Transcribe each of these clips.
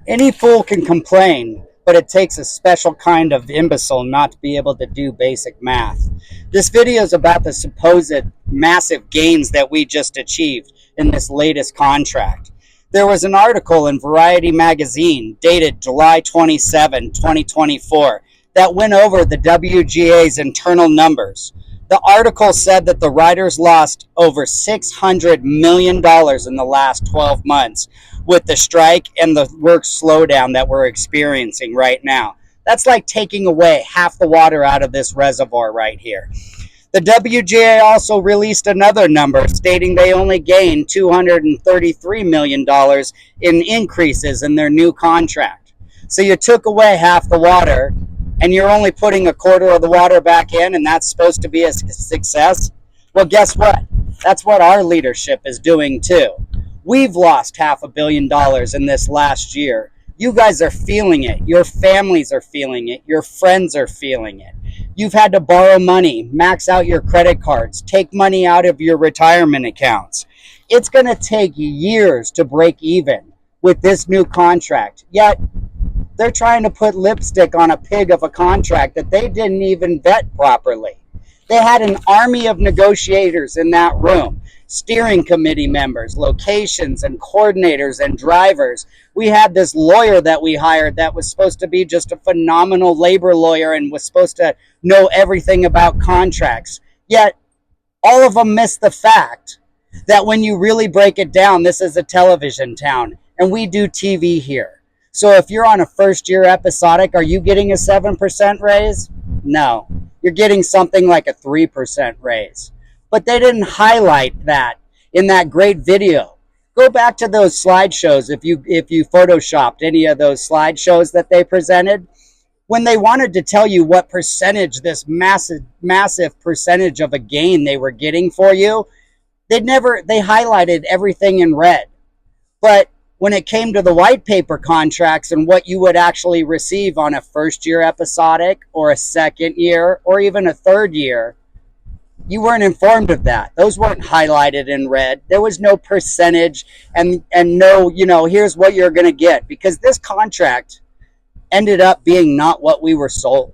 Any fool can complain, but it takes a special kind of imbecile not to be able to do basic math. This video is about the supposed massive gains that we just achieved in this latest contract. There was an article in Variety magazine dated July 27, 2024 that went over the WGA's internal numbers. The article said that the riders lost over $600 million in the last 12 months with the strike and the work slowdown that we're experiencing right now. That's like taking away half the water out of this reservoir right here. The WGA also released another number stating they only gained $233 million in increases in their new contract. So you took away half the water and you're only putting a quarter of the water back in, and that's supposed to be a success? Well, guess what? That's what our leadership is doing too. We've lost $500 million in this last year. You guys are feeling it. Your families are feeling it. Your friends are feeling it. You've had to borrow money, max out your credit cards, take money out of your retirement accounts. It's going to take years to break even with this new contract. Yet, they're trying to put lipstick on a pig of a contract that they didn't even vet properly. They had an army of negotiators in that room, steering committee members, locations and coordinators and drivers. We had this lawyer that we hired that was supposed to be just a phenomenal labor lawyer and was supposed to know everything about contracts. Yet, all of them missed the fact that when you really break it down, this is a television town and we do TV here. So if you're on a first-year episodic, are you getting a 7% raise? No. You're getting something like a 3% raise. But they didn't highlight that in that great video. Go back to those slideshows if you photoshopped any of those slideshows that they presented. When they wanted to tell you what percentage, this massive percentage of a gain they were getting for you, they highlighted everything in red. But when it came to the white paper contracts and what you would actually receive on a first-year episodic or a second year or even a third year, you weren't informed of that. Those weren't highlighted in red. There was no percentage and no, here's what you're going to get, because this contract ended up being not what we were sold.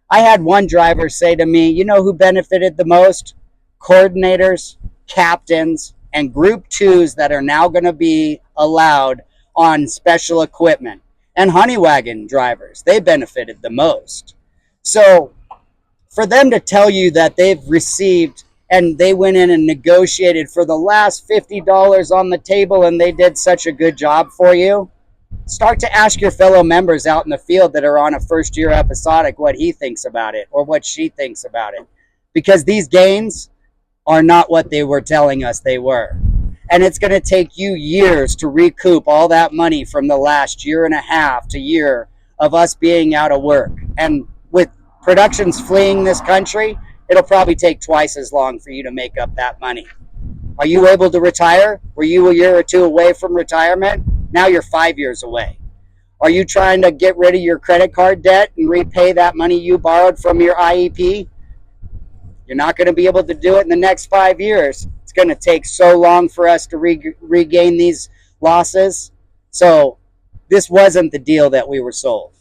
I had one driver say to me, you know who benefited the most? Coordinators, captains, and group twos that are now going to be allowed on special equipment, and Honeywagon drivers. They benefited the most. So for them to tell you that they've received and they went in and negotiated for the last $50 on the table and they did such a good job for you, start to ask your fellow members out in the field that are on a first-year episodic what he thinks about it or what she thinks about it. Because these gains are not what they were telling us they were. And it's going to take you years to recoup all that money from the last year and a half to year of us being out of work. And with productions fleeing this country, it'll probably take twice as long for you to make up that money. Are you able to retire? Were you a year or two away from retirement? Now you're 5 years away. Are you trying to get rid of your credit card debt and repay that money you borrowed from your IEP? You're not going to be able to do it in the next 5 years. It's going to take so long for us to regain these losses. So this wasn't the deal that we were sold.